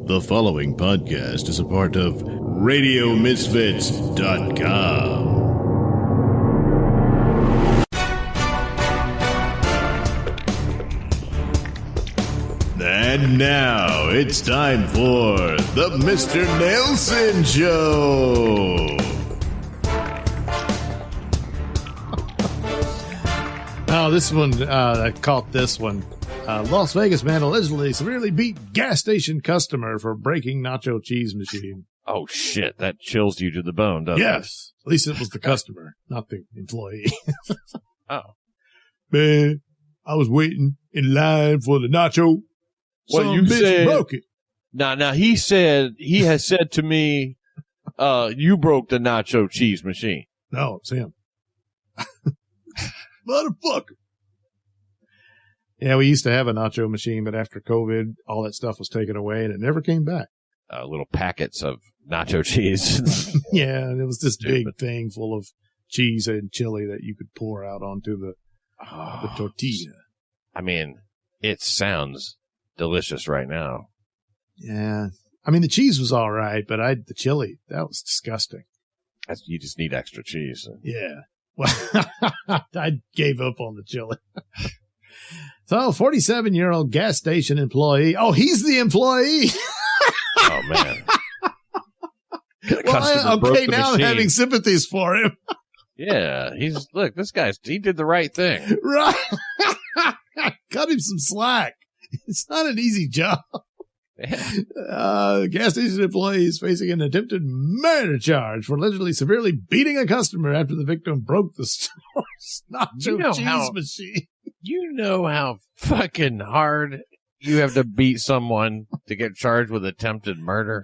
The following podcast is a part of RadioMisfits.com. And now it's time for the Mr. Nailsin Show. Oh, this one, I caught this one. Las Vegas man allegedly severely beat gas station customer for breaking nacho cheese machine. Oh, shit. That chills you to the bone, doesn't it? Yes. At least it was the customer, not the employee. Oh. Man, I was waiting in line for the nacho. Well, Some you bitch said, broke it. Now, he has said to me, you broke the nacho cheese machine. No, it's him. Motherfucker. Yeah, we used to have a nacho machine, but after COVID, all that stuff was taken away and it never came back. Little packets of nacho cheese. Yeah, and it was this big thing full of cheese and chili that you could pour out onto the tortilla. I mean, it sounds delicious right now. Yeah. I mean, the cheese was all right, but the chili, that was disgusting. You just need extra cheese. Yeah. Well, I gave up on the chili. So, 47-year-old gas station employee. Oh, he's the employee. Oh, man. Well, okay, now I'm having sympathies for him. Yeah, look, this he did the right thing. Right. Cut him some slack. It's not an easy job. The gas station employee is facing an attempted murder charge for allegedly severely beating a customer after the victim broke the store's nacho cheese machine. You know how fucking hard you have to beat someone to get charged with attempted murder?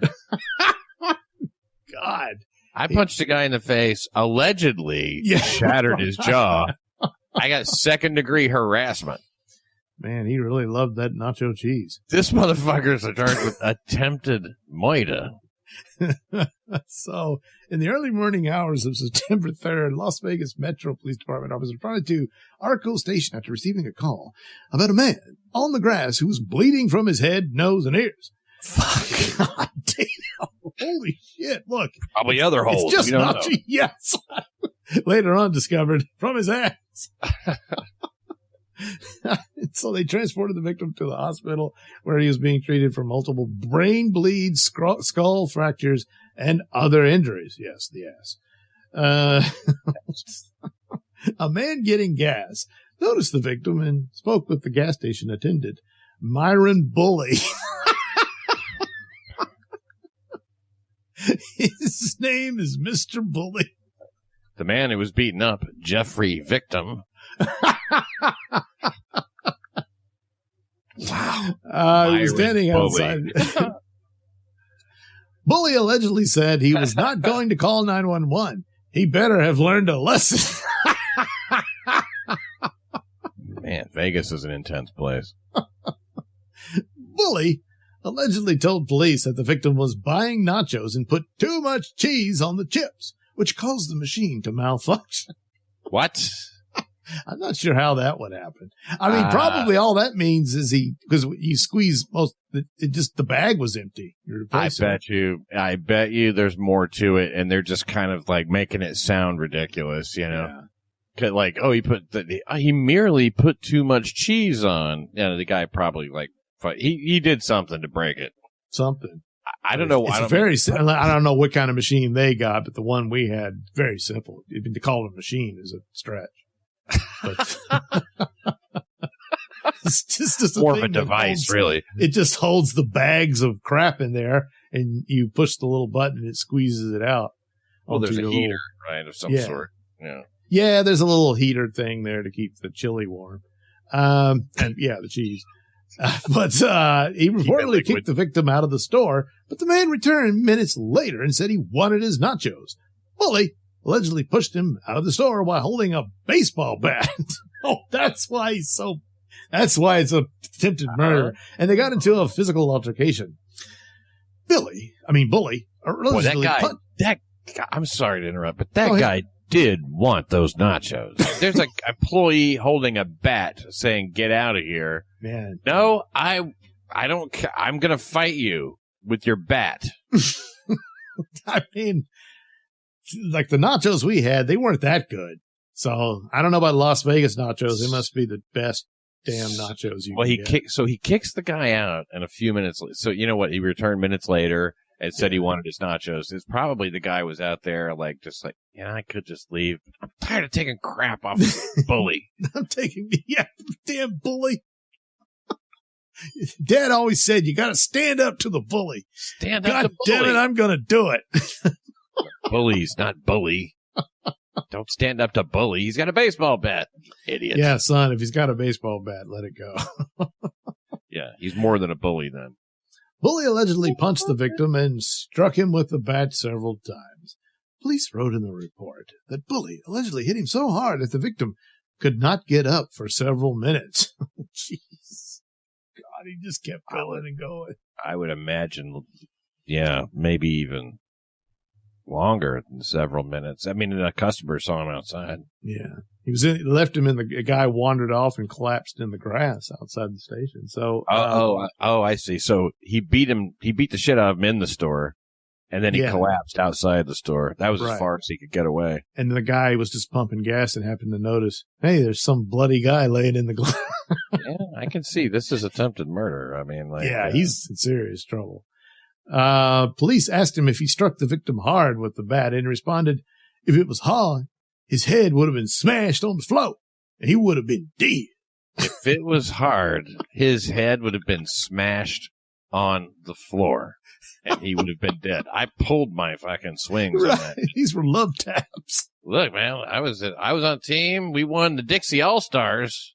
God. I punched a guy in the face, allegedly shattered his jaw. I got second-degree harassment. Man, he really loved that nacho cheese. This motherfucker's charged with attempted murder. So, in the early morning hours of September 3rd, Las Vegas Metro Police Department officers responded to Arco Station after receiving a call about a man on the grass who was bleeding from his head, nose, and ears. Fuck. God damn. Holy shit. Look. Probably other holes. It's just nacho. Yes. Later on discovered from his ass. So they transported the victim to the hospital where he was being treated for multiple brain bleeds, skull fractures, and other injuries. Yes, the ass. A man getting gas noticed the victim and spoke with the gas station attendant, Myron Bully. His name is Mr. Bully. The man who was beaten up, Jeffrey Victim. Wow. He was standing outside. Bully allegedly said he was not going to call 911. He better have learned a lesson. Man, Vegas is an intense place. Bully allegedly told police that the victim was buying nachos and put too much cheese on the chips, which caused the machine to malfunction. What? I'm not sure how that would happen. I mean, probably all that means is because you squeeze the bag was empty. I bet you there's more to it, and they're just kind of like making it sound ridiculous, you know? Yeah. Like, oh, he merely put too much cheese on. You know, the guy probably he did something to break it. Something. I don't know. I don't know what kind of machine they got, but the one we had, very simple. Even to call it a machine is a stretch. But it's just more of a device, really. It just holds the bags of crap in there, and you push the little button, and it squeezes it out. Well, there's a heater, right, of some sort. Yeah. Yeah, there's a little heater thing there to keep the chili warm. And the cheese. But he reportedly kicked the victim out of the store, but the man returned minutes later and said he wanted his nachos. Bully allegedly pushed him out of the store while holding a baseball bat. Oh, that's why it's a attempted murder. And they got into a physical altercation. Bully. Boy, that guy, I'm sorry to interrupt, but that guy did want those nachos. There's an employee holding a bat saying, "Get out of here." Man. No, I don't. I'm going to fight you with your bat. I mean, like the nachos we had, they weren't that good. So I don't know about Las Vegas nachos. They must be the best damn nachos you can get. He kicks the guy out, and a few minutes later, so you know what? He returned minutes later and said he wanted his nachos. It's probably the guy was out there I could just leave. I'm tired of taking crap off this bully. Damn bully. Dad always said you got to stand up to the bully. Stand up God to bully. damn it, I'm going to do it. Bullies, not bully. Don't stand up to bully. He's got a baseball bat. Idiot. Yeah, son, if he's got a baseball bat, let it go. Yeah, he's more than a bully then. Bully allegedly punched the victim and struck him with the bat several times. Police wrote in the report that Bully allegedly hit him so hard that the victim could not get up for several minutes. Jeez. God, he just kept going and going. I would imagine, maybe even longer than several minutes. I mean, a customer saw him outside. Yeah. A guy wandered off and collapsed in the grass outside the station. So, I see. So he beat the shit out of him in the store, and then he collapsed outside the store. That was as far as he could get away. And the guy was just pumping gas and happened to notice, hey, there's some bloody guy laying in the glass. Yeah, I can see this is attempted murder. I mean, he's in serious trouble. Police asked him if he struck the victim hard with the bat and responded, if it was hard, his head would have been smashed on the floor and he would have been dead. If it was hard, his head would have been smashed on the floor and he would have been dead. I pulled my fucking swings on that. These were love taps. Look, man, I was on team. We won the Dixie All-Stars.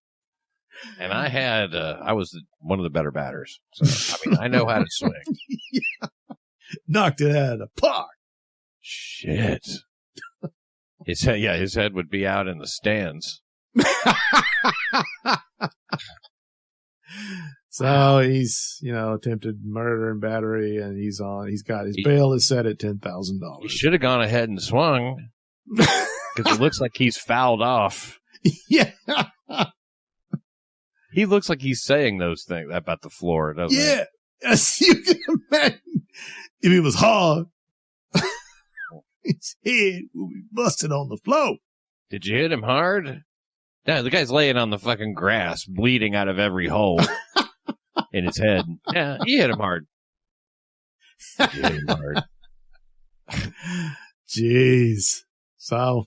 And I was one of the better batters. So, I mean, I know how to swing. Yeah. Knocked it out of the park. Shit. His head would be out in the stands. So he's, attempted murder and battery, and he's got his bail is set at $10,000. He should have gone ahead and swung because it looks like he's fouled off. Yeah. He looks like he's saying those things about the floor, doesn't he? Yeah. Yes, you can imagine. If it was hard, his head would be busted on the floor. Did you hit him hard? No, the guy's laying on the fucking grass, bleeding out of every hole in his head. Yeah, he hit him hard. Jeez. So.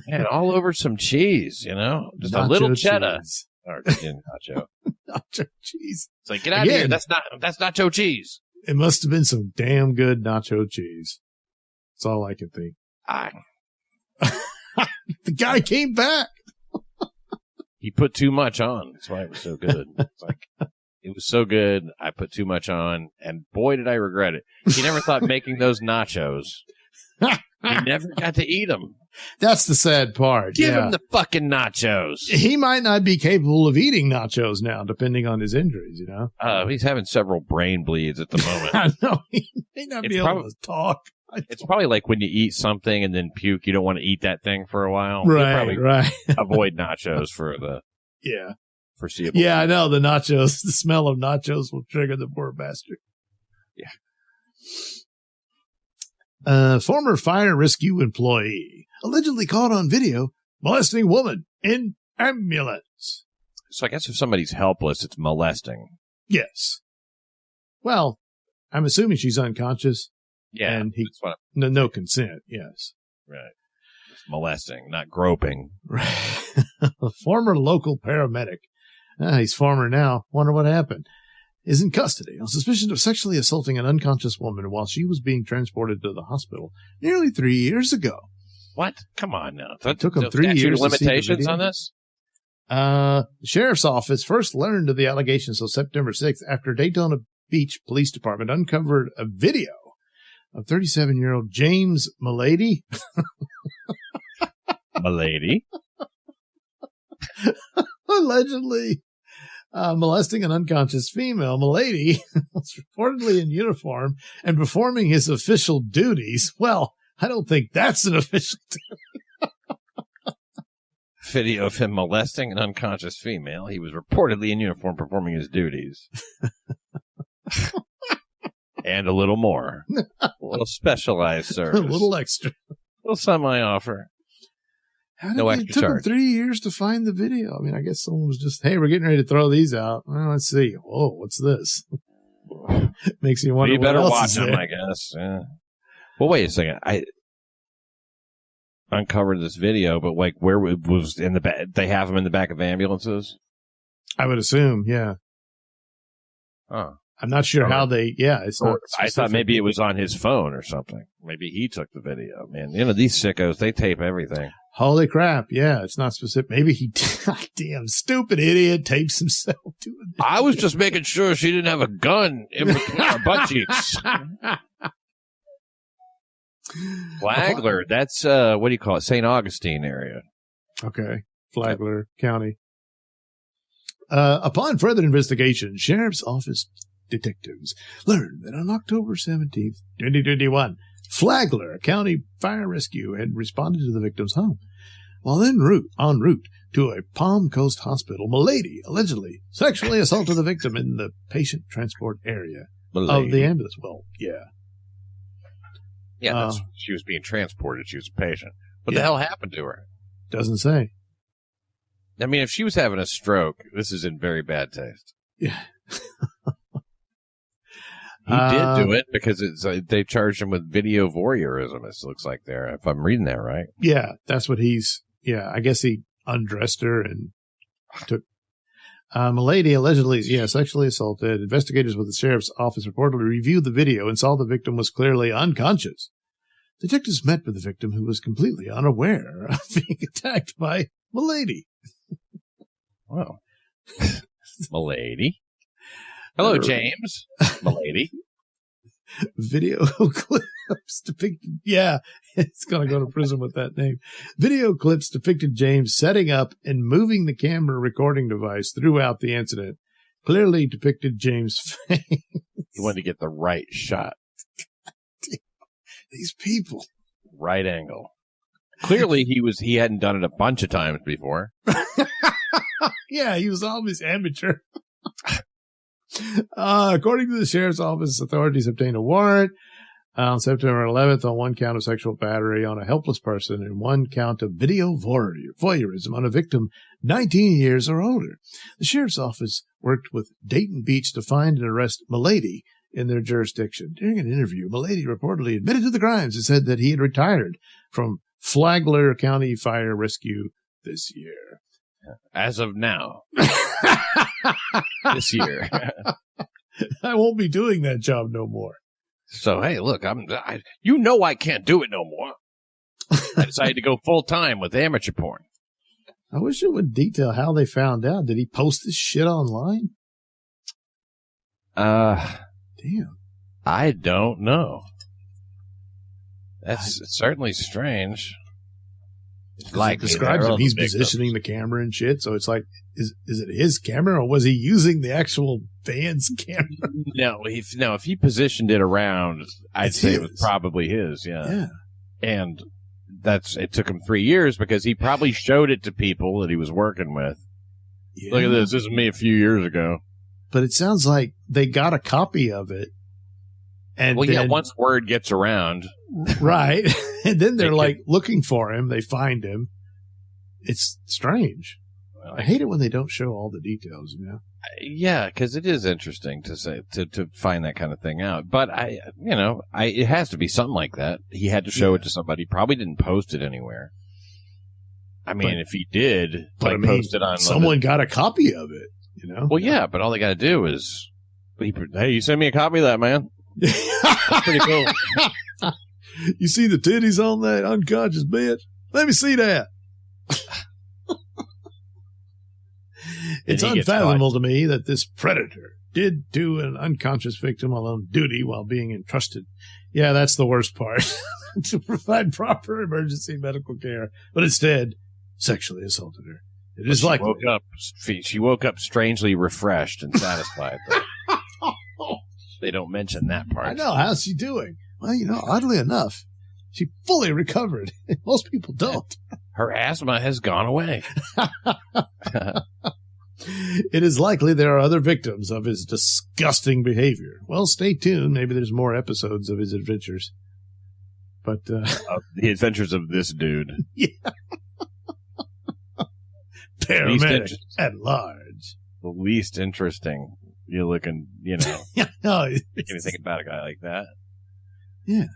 And all over some cheese, just nacho a little cheddar. Cheese. Or nacho. Nacho cheese. It's like, get out of here. That's nacho cheese. It must have been some damn good nacho cheese. That's all I can think. The guy came back. He put too much on. That's why it was so good. It's like, it was so good. I put too much on, and boy, did I regret it. He never thought making those nachos. He never got to eat them. That's the sad part. Give him the fucking nachos. He might not be capable of eating nachos now, depending on his injuries, He's having several brain bleeds at the moment. I know. He may not be able to talk. It's probably like when you eat something and then puke, you don't want to eat that thing for a while. Right. Avoid nachos for the foreseeable. Yeah, I know. The nachos, the smell of nachos will trigger the poor bastard. Yeah. Former fire rescue employee allegedly caught on video molesting woman in ambulance. So I guess if somebody's helpless, it's molesting. Yes. Well, I'm assuming she's unconscious. Yeah. And no consent. Yes. Right. It's molesting, not groping. Right. A former local paramedic. He's former now. Wonder what happened. Is in custody on suspicion of sexually assaulting an unconscious woman while she was being transported to the hospital nearly 3 years ago. What? Come on now. It took him 3 years. Limitations on this? The sheriff's office first learned of the allegations on September 6th after Daytona Beach Police Department uncovered a video of 37-year-old James Milady. Milady? Allegedly molesting an unconscious female. Milady was reportedly in uniform and performing his official duties. Well, I don't think that's an official duty. Video of him molesting an unconscious female. He was reportedly in uniform performing his duties. And a little more. A little specialized service. A little extra. A little semi-offer. How did No it extra took them charge. 3 years to find the video? I mean, I guess someone was just, hey, we're getting ready to throw these out. Well, let's see. Whoa, what's this? Makes you wonder. You better what else watch is them, there. I guess. Yeah. Well, wait a second. I uncovered this video, but like, where it was in the back? They have them in the back of ambulances. I would assume, yeah. Oh, I'm not sure how they. Yeah, it's not. I thought maybe it was on his phone or something. Maybe he took the video. Man, these sickos, they tape everything. Holy crap! Yeah, it's not specific. Maybe he, damn stupid idiot, tapes himself to it. I was just making sure she didn't have a gun in between her butt cheeks. Flagler, that's what do you call it? St. Augustine area. Okay, Flagler County. Upon further investigation, Sheriff's Office detectives learned that on October 17th, 2021, Flagler County Fire Rescue had responded to the victim's home. While en route to a Palm Coast hospital, Milady allegedly sexually assaulted the victim in the patient transport area of the ambulance. Well, yeah. Yeah, she was being transported. She was a patient. What the hell happened to her? Doesn't say. I mean, if she was having a stroke, this is in very bad taste. Yeah. He did do it because they charged him with video voyeurism, it looks like there, if I'm reading that right. Yeah, that's what I guess he undressed her and took. Milady allegedly, sexually assaulted. Investigators with the sheriff's office reportedly reviewed the video and saw the victim was clearly unconscious. Detectives met with the victim, who was completely unaware of being attacked by Milady. Wow. Milady. Hello, James. Milady. Video clips depicted. Yeah, it's going to go to prison with that name. Video clips depicted James setting up and moving the camera recording device throughout the incident. Clearly depicted James' face. He wanted to get the right shot. These people. Right angle. Clearly he hadn't done it a bunch of times before. Yeah, he was always amateur. According to the sheriff's office, authorities obtained a warrant on September 11th on one count of sexual battery on a helpless person and one count of video voyeurism on a victim 19 years or older. The sheriff's office worked with Dayton Beach to find and arrest Milady in their jurisdiction. During an interview, Milady reportedly admitted to the crimes and said that he had retired from Flagler County Fire Rescue this year. As of now. This year. I won't be doing that job no more. So, hey, look, I can't do it no more. I decided to go full time with amateur porn. I wish it would detail how they found out. Did he post this shit online? Damn. I don't know. That's certainly strange. Like describes him, he's positioning the camera and shit. So it's like, is it his camera or was he using the actual van's camera? No, if he positioned it around, I'd say it was probably his. Yeah. And it took him 3 years because he probably showed it to people that he was working with. Yeah. Look at this. This is me a few years ago. But it sounds like they got a copy of it. And once word gets around. Right. And then they're like looking for him. They find him. It's strange. Well, I hate it when they don't show all the details, you know? Yeah, because it is interesting to find that kind of thing out. But it has to be something like that. He had to show it to somebody. Probably didn't post it anywhere. I mean, if he did, post it on. Someone got a copy of it, you know? Well, yeah, but all they got to do is, hey, you send me a copy of that, man. That's pretty cool. You see the titties on that unconscious bed? Let me see that. It's unfathomable to me that this predator did to an unconscious victim while on duty while being entrusted. Yeah, that's the worst part. To provide proper emergency medical care, but instead sexually assaulted her. It is like she woke up strangely refreshed and satisfied. They don't mention that part. I know. How's she doing? Well, oddly enough, she fully recovered. Most people don't. Her asthma has gone away. It is likely there are other victims of his disgusting behavior. Well, stay tuned. Maybe there's more episodes of his adventures. But the adventures of this dude. Yeah. Paramedic at large. The least interesting. You're looking, No, make me think about a guy like that. Yeah.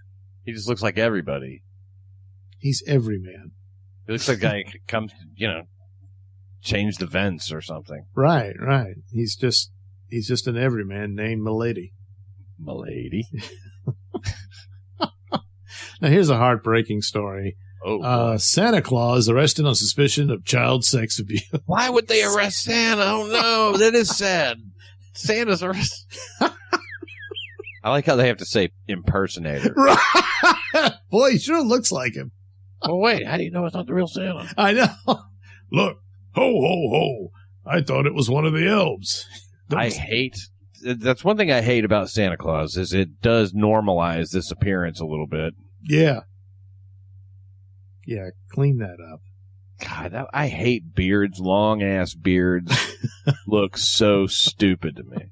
He just looks like everybody. He's every man. He looks like a guy who comes to, change the vents or something. Right. He's just an everyman named Milady. Milady. Now here's a heartbreaking story. Oh, Santa Claus arrested on suspicion of child sex abuse. why would they arrest Santa? Oh no, that is sad. Santa's arrested. I like how they have to say impersonator. Boy, he sure looks like him. Oh wait, how do you know it's not the real Santa? I know. Look, ho, ho, ho. I thought it was one of the elves. That's one thing I hate about Santa Claus is it does normalize this appearance a little bit. Yeah. Yeah, clean that up. God, I hate beards. Long ass beards look so stupid to me.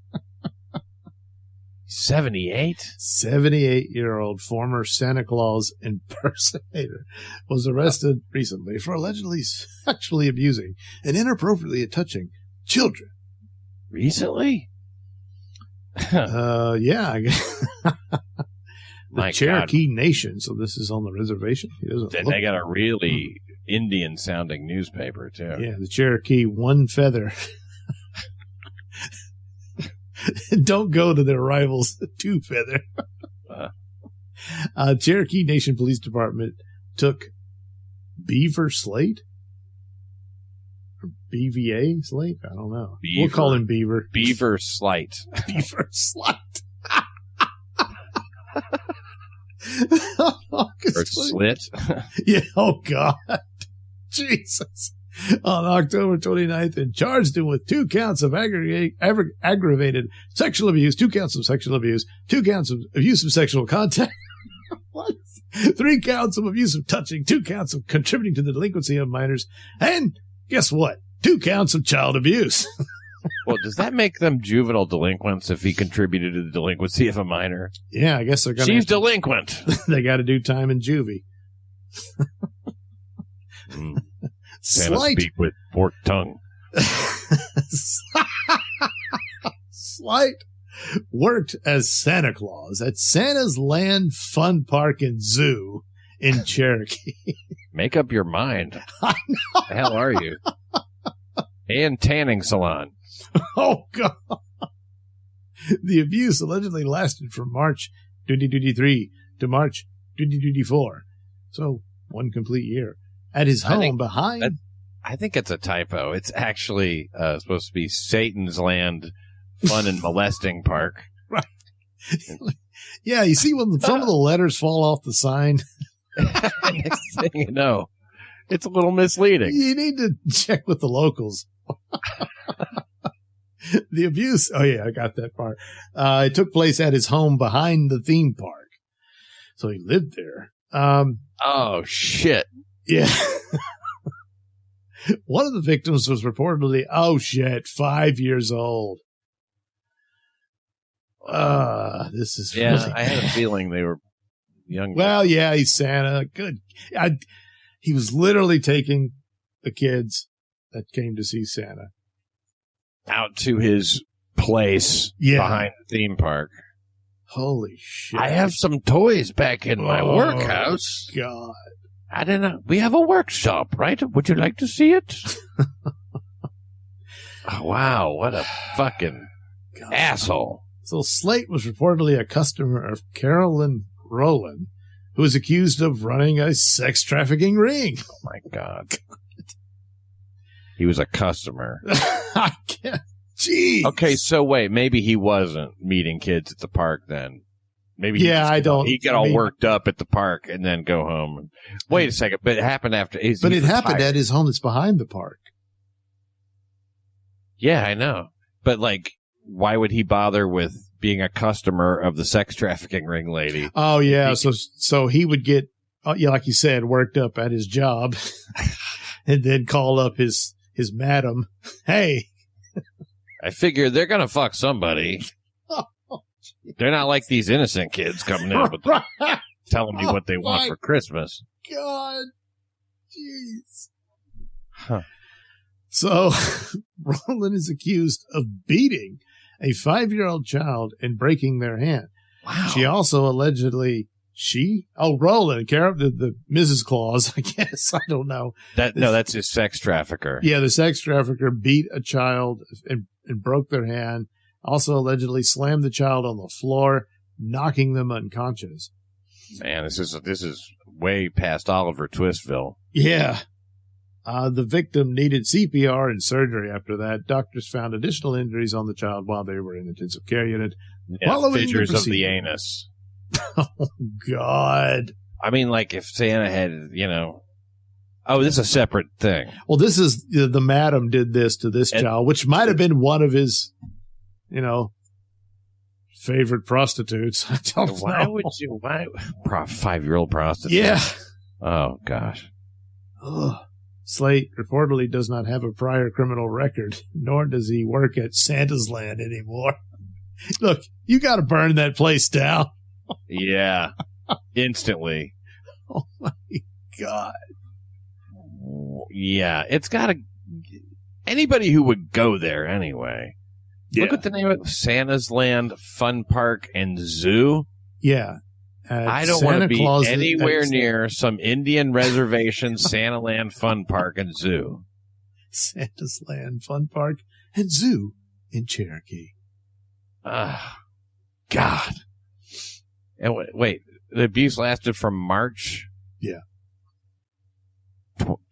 78? 78-year-old former Santa Claus impersonator was arrested recently for allegedly sexually abusing and inappropriately touching children. Recently? Yeah. I guess. The Cherokee Nation, so this is on the reservation. Then they got a really Indian-sounding newspaper, too. Yeah, the Cherokee One Feather. Don't go to their rivals, Two Feather. Cherokee Nation Police Department took Beaver Slate? Or BVA Slate? I don't know. We'll call him Beaver. Beaver Slight. Beaver Slight. Or Slit. Yeah, oh God. Jesus. On October 29th and charged him with 2 counts of aggravated sexual abuse, 2 counts of sexual abuse, 2 counts of abuse of sexual contact, 3 counts of abuse of touching, 2 counts of contributing to the delinquency of minors, and guess what? 2 counts of child abuse. Well, does that make them juvenile delinquents if he contributed to the delinquency of a minor? Yeah, I guess they're going to. She's delinquent. They got to do time in juvie. Slight. Speak with forked tongue. Slight worked as Santa Claus at Santa's Land Fun Park and Zoo in Cherokee. Make up your mind. I know. The hell are you? And tanning salon. Oh, God. The abuse allegedly lasted from March 2023 to March 2024. So, 1 complete year. At his home behind. I think it's a typo. It's actually supposed to be Satan's Land Fun and Molesting Park. Right. Yeah, you see when some of the letters fall off the sign? Next thing you know, it's a little misleading. You need to check with the locals. The abuse. Oh, yeah, I got that part. It took place at his home behind the theme park. So he lived there. Oh, shit. Yeah. One of the victims was reportedly, 5 years old. This is really I had a feeling they were young. Well, yeah, he's Santa. Good. He was literally taking the kids that came to see Santa out to his place behind the theme park. Holy shit. I have some toys back in my workhouse. God. I don't know. We have a workshop, right? Would you like to see it? Oh, wow. What a fucking asshole. So Slate was reportedly a customer of Carolyn Rowland, who was accused of running a sex trafficking ring. Oh, my God. He was a customer. I can't. Jeez. Okay, so wait. Maybe he wasn't meeting kids at the park then. Maybe he got all worked up at the park and then go home. Wait a second, but it happened after. But it happened at his home that's behind the park. Yeah, I know. But why would he bother with being a customer of the sex trafficking ring lady? Oh yeah, so he would get, like you said, worked up at his job, and then call up his madam. Hey, I figure they're going to fuck somebody. They're not like these innocent kids coming in with telling me what they want for Christmas. God. Jeez. Huh. So, Roland is accused of beating a 5-year-old child and breaking their hand. Wow. She also allegedly, Roland, the Mrs. Claus, I guess. I don't know. That's his sex trafficker. Yeah, the sex trafficker beat a child and broke their hand. Also allegedly slammed the child on the floor, knocking them unconscious. Man, this is way past Oliver Twistville. Yeah. The victim needed CPR and surgery after that. Doctors found additional injuries on the child while they were in intensive care unit. Yeah, fissures of the anus. Oh, God. I mean, like if Santa had, oh, this is a separate thing. Well, this is, the madam did this to this child, which might have been one of his, favorite prostitutes. I don't know. Why 5-year-old prostitute? Yeah. Oh, gosh. Ugh. Slate reportedly does not have a prior criminal record, nor does he work at Santa's Land anymore. Look, you got to burn that place down. Yeah. Instantly. Oh, my God. Yeah. It's got to... Anybody who would go there anyway. Yeah. Look at the name of it. Santa's Land Fun Park and Zoo. Yeah. I don't want to be anywhere near some Indian reservation, Santa Land Fun Park and Zoo. Santa's Land Fun Park and Zoo in Cherokee. God. And wait, the abuse lasted from March? Yeah.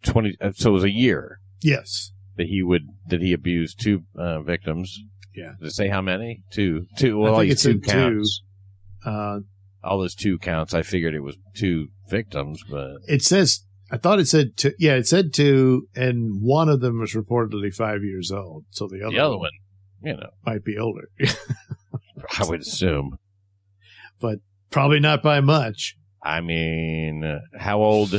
20, so it was a year. Yes. That he abused 2 victims. Yeah. Did it say how many? 2. Well, I think it's 2 counts. 2. All those 2 counts, I figured it was 2 victims, but... It says, I thought it said 2. Yeah, it said 2, and one of them was reportedly 5 years old. So the other one, might be older. I would assume. But probably not by much. I mean, how old...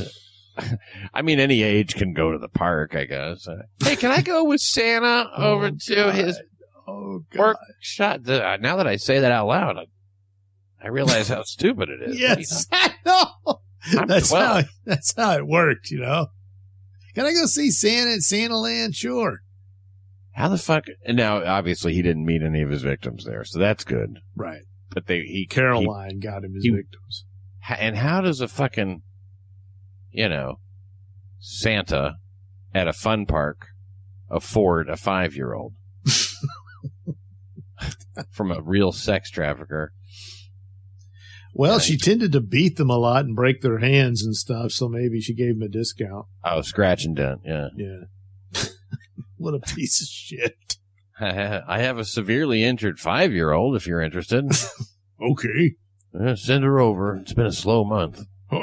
I mean, any age can go to the park, I guess. Hey, can I go with Santa over to his workshop? Now that I say that out loud, I realize how stupid it is. Yes, I know. That's how it worked, Can I go see Santa at Santa Land? Sure. How the fuck? And now, obviously, he didn't meet any of his victims there, so that's good. Right. But Caroline got him his victims. And how does a fucking, Santa at a fun park afford a 5-year-old from a real sex trafficker? Well, she tended to beat them a lot and break their hands and stuff, so maybe she gave them a discount. Oh, scratch and dent, yeah. Yeah. What a piece of shit. I have a severely injured 5-year-old, if you're interested. Okay. Send her over. It's been a slow month. Ho,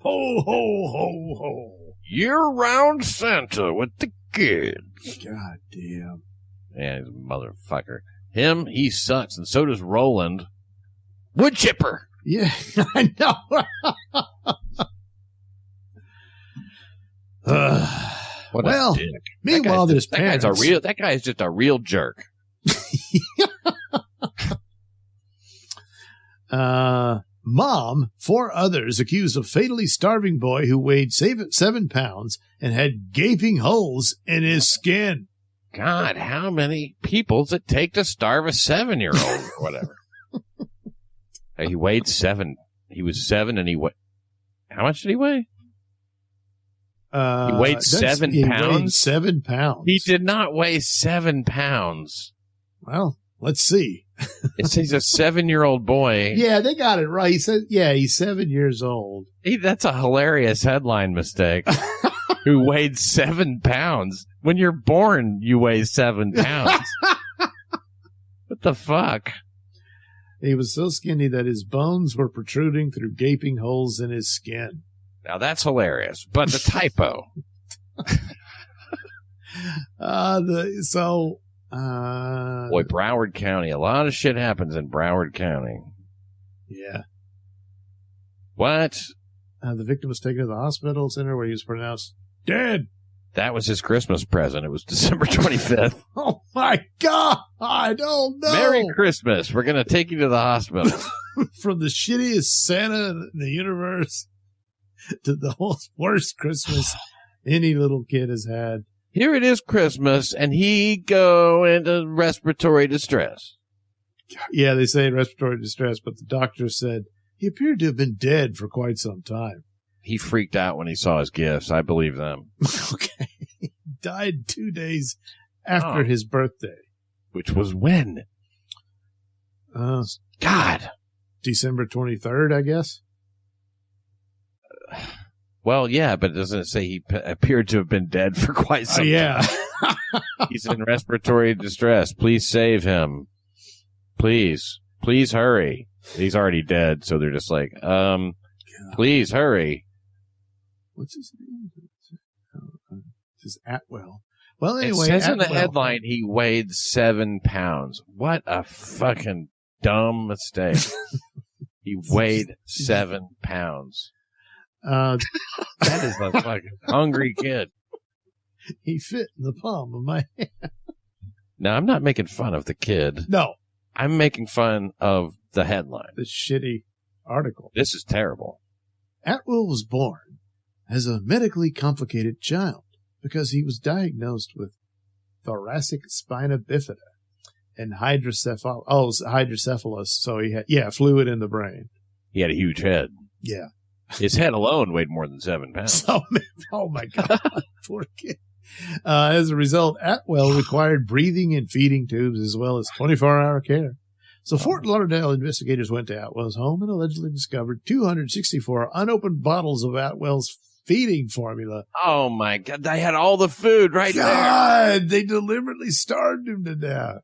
ho, ho, ho. Year-round Santa with the kids. God damn. Yeah, he's a motherfucker. Him, he sucks, and so does Roland. Wood chipper. Yeah, I know. Well, meanwhile, there's parents. That guy is just a real jerk. Mom, 4 others accused of fatally starving boy who weighed 7 pounds and had gaping holes in his skin. God, how many people does it take to starve a 7-year-old or whatever? He weighed 7. He was 7 and how much did he weigh? He weighed 7 pounds? Weighed 7 pounds. He did not weigh 7 pounds. Well, let's see. It says he's a 7-year-old boy. Yeah, they got it right. He said, he's 7 years old. That's a hilarious headline mistake. Who weighed 7 pounds. When you're born, you weigh 7 pounds. What the fuck? He was so skinny that his bones were protruding through gaping holes in his skin. Now that's hilarious, but the typo. Boy, Broward County. A lot of shit happens in Broward County. Yeah. What? The victim was taken to the hospital center where he was pronounced dead. That was his Christmas present. It was December 25th. Oh, my God. Oh, no. Merry Christmas. We're going to take you to the hospital. From the shittiest Santa in the universe to the worst Christmas any little kid has had. Here it is Christmas, and he go into respiratory distress. Yeah, they say respiratory distress, but the doctor said he appeared to have been dead for quite some time. He freaked out when he saw his gifts. I believe them. Okay. He died 2 days after his birthday. Which was when? God. December 23rd, I guess. Well, yeah, but doesn't it say he appeared to have been dead for quite some time? Yeah. He's in respiratory distress. Please save him. Please hurry. He's already dead, so they're just like, please hurry. What's his name? This is Atwell. Well, anyway, it says Atwell, in the headline he weighed 7 pounds. What a fucking dumb mistake. He weighed 7 pounds. That is a fucking hungry kid. He fit in the palm of my hand. Now, I'm not making fun of the kid. No. I'm making fun of the headline. The shitty article. This is terrible. Atwell was born as a medically complicated child because he was diagnosed with thoracic spina bifida and hydrocephalus. So he had, fluid in the brain. He had a huge head. Yeah. His head alone weighed more than 7 pounds. Oh my God. Poor kid. As a result, Atwell required breathing and feeding tubes as well as 24-hour care. So Fort Lauderdale investigators went to Atwell's home and allegedly discovered 264 unopened bottles of Atwell's feeding formula. Oh my God. They had all the food right there. God, they deliberately starved him to death.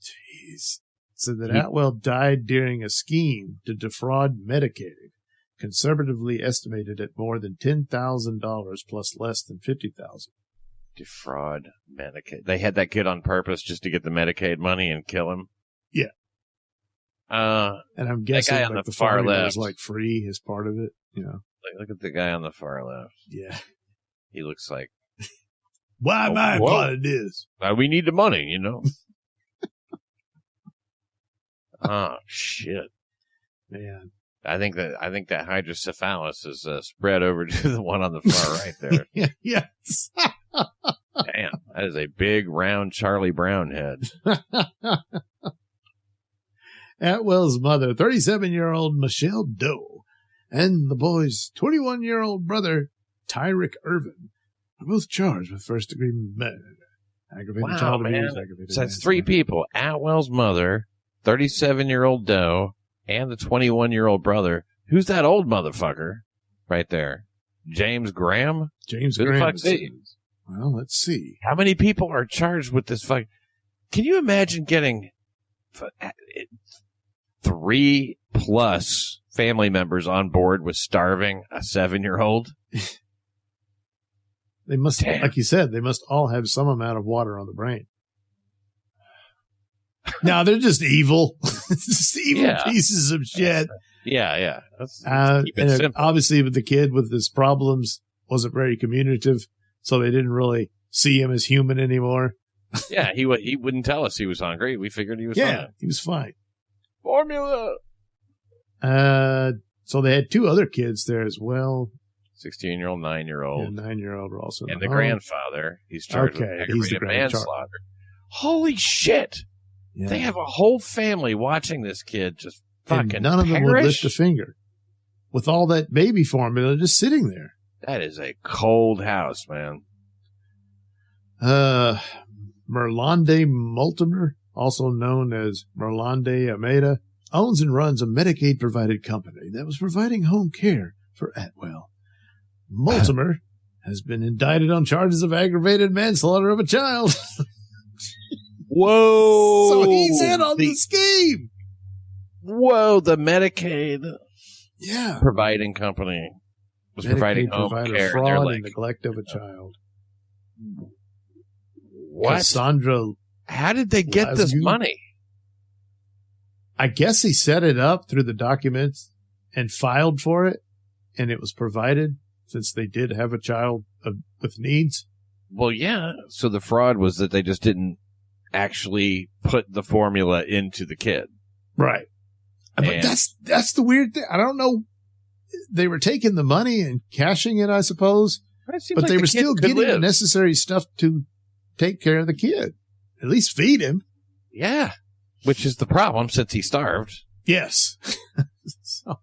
Jeez. So that Atwell died during a scheme to defraud Medicaid, conservatively estimated at more than $10,000 plus less than $50,000. Defraud Medicaid. They had that kid on purpose just to get the Medicaid money and kill him. Yeah. And I'm guessing guy on like the far left was like free as part of it. You know. Look at the guy on the far left. Yeah. He looks like. Why am I part of this? We need the money, you know. Oh shit, man! I think that hydrocephalus is spread over to the one on the far right there. Yes. Damn, that is a big round Charlie Brown head. Atwell's mother, 37-year-old Michelle Doe, and the boy's 21-year-old brother, Tyrick Irvin, are both charged with first-degree murder. Aggravated child abuse. So that's 3 people: Atwell's mother, 37-year-old Doe, and the 21-year-old brother. Who's that old motherfucker right there? James Graham? James Who Graham. the fuck's he? Well, let's see. How many people are charged with this fuck? Can you imagine getting 3+ family members on board with starving a 7-year-old? They must, like you said, they must all have some amount of water on the brain. No, they're just evil. Just evil pieces of shit. Yeah. Let's keep it and simple. Obviously, with the kid with his problems, wasn't very communicative, so they didn't really see him as human anymore. Yeah, he wouldn't tell us he was hungry. We figured he was fine. Yeah, he was fine. Formula. So they had 2 other kids there as well. 16-year-old, 9-year-old. And 9-year-old were also in and the grandfather. He's charged with aggravated manslaughter. Holy shit! Yeah. They have a whole family watching this kid just fucking and none of them would lift a finger. With all that baby formula just sitting there. That is a cold house, man. Merlande Multimer, also known as Merlande Ameda, owns and runs a Medicaid-provided company that was providing home care for Atwell. Multimer has been indicted on charges of aggravated manslaughter of a child. Whoa! So he's in on the scheme. Whoa! The Medicaid, providing company was Medicaid providing home care. Fraud and neglect of a child. What? Cassandra? How did they get this money? I guess he set it up through the documents and filed for it, and it was provided since they did have a child with needs. Well, yeah. So the fraud was that they just didn't actually put the formula into the kid. Right. But that's the weird thing. I don't know. They were taking the money and cashing it, I suppose. But they were still getting the necessary stuff to take care of the kid. At least feed him. Yeah. Which is the problem since he starved. Yes. So,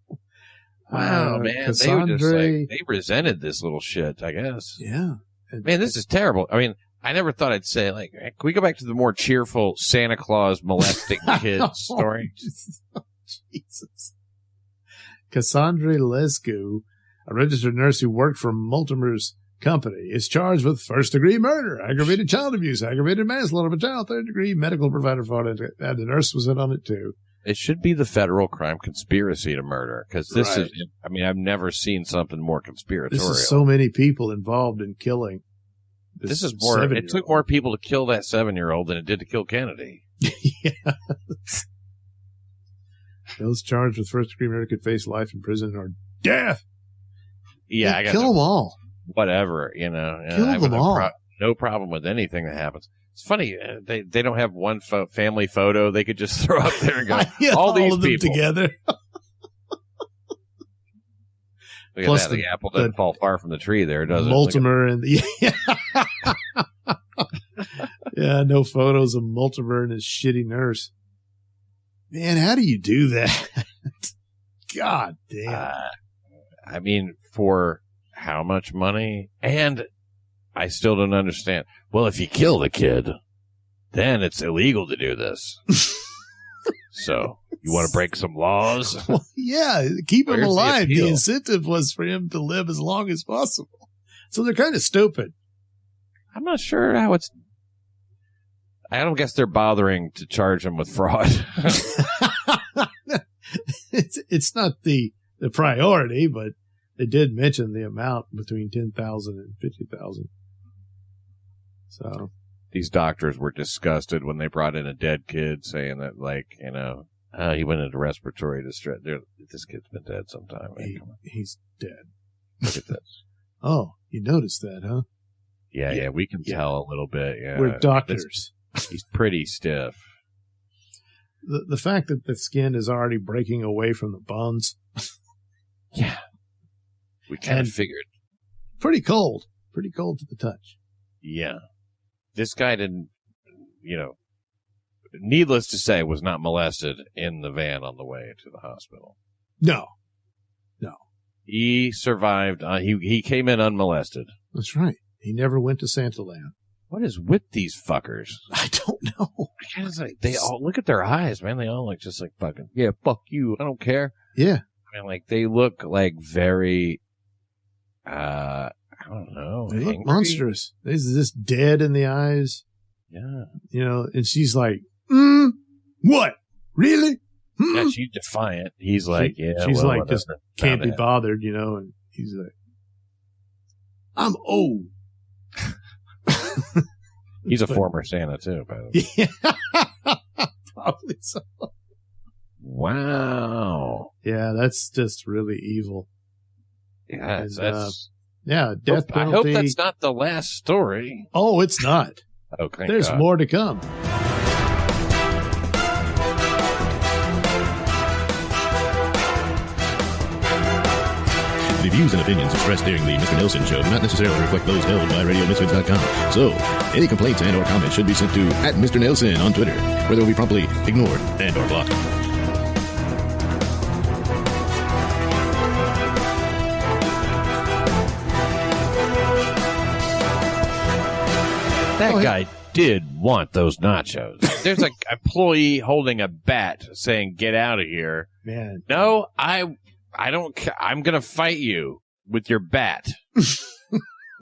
wow, man. They resented this little shit, I guess. Yeah. Man, this is terrible. I mean, I never thought I'd say, like, can we go back to the more cheerful Santa Claus molesting kids story? Jesus. Cassandra Lescu, a registered nurse who worked for Multimer's company, is charged with first-degree murder, aggravated child abuse, aggravated manslaughter of a child, third-degree medical provider fraud, and the nurse was in on it, too. It should be the federal crime conspiracy to murder, because this is, I mean, I've never seen something more conspiratorial. This is so many people involved in killing this is more, it took more people to kill that 7-year-old than it did to kill Kennedy. Yeah. Those charged with first-degree murder could face life in prison or death. Yeah, I got kill them all. Whatever, you know. Kill them all. No problem with anything that happens. It's funny, they don't have one family photo they could just throw up there and go, all these of them people together. Look at that, the apple doesn't fall far from the tree there, does it? Multimer and yeah, no photos of Multimer and his shitty nurse. Man, how do you do that? God damn. I mean, for how much money? And I still don't understand. Well, if you kill the kid, then it's illegal to do this. So, you want to break some laws? Well, yeah, keep him alive. The incentive was for him to live as long as possible. So they're kind of stupid. I'm not sure how it's... I don't guess they're bothering to charge him with fraud. It's not the priority, but they did mention the amount between $10,000 and $50,000. So these doctors were disgusted when they brought in a dead kid, saying that, like, you know, he went into respiratory distress. This kid's been dead sometime. He's dead. Look at this. Oh, you noticed that, huh? Yeah, we can tell a little bit. Yeah, we're doctors. He's pretty stiff. The fact that the skin is already breaking away from the bones. Yeah. We kind of figured. Pretty cold to the touch. Yeah. This guy didn't, you know, needless to say, was not molested in the van on the way to the hospital. No. He survived. He came in unmolested. That's right. He never went to Santa Land. What is with these fuckers? I don't know. They all look at their eyes, man. They all look just like fucking, yeah, fuck you. I don't care. Yeah. I mean, like, they look like very, I don't know. They look monstrous. They're just dead in the eyes. Yeah. You know, and she's like, what? Really? Yeah, she's defiant. He's like, she's like, whatever. Just can't be bothered, you know, and he's like, I'm old. He's a former Santa, too, by the way. Yeah. Probably so. Wow. Yeah, that's just really evil. Yeah, and, that's... death penalty. I hope that's not the last story. Oh, it's not. Okay. There's more to come. The views and opinions expressed during the Mr. Nailsin Show do not necessarily reflect those held by RadioMisfits.com. So, any complaints and or comments should be sent to @Mr. Nailsin on Twitter, where they will be promptly ignored and or blocked. That guy did want those nachos. There's an employee holding a bat saying, "Get out of here." Man. No, I don't care. I'm going to fight you with your bat.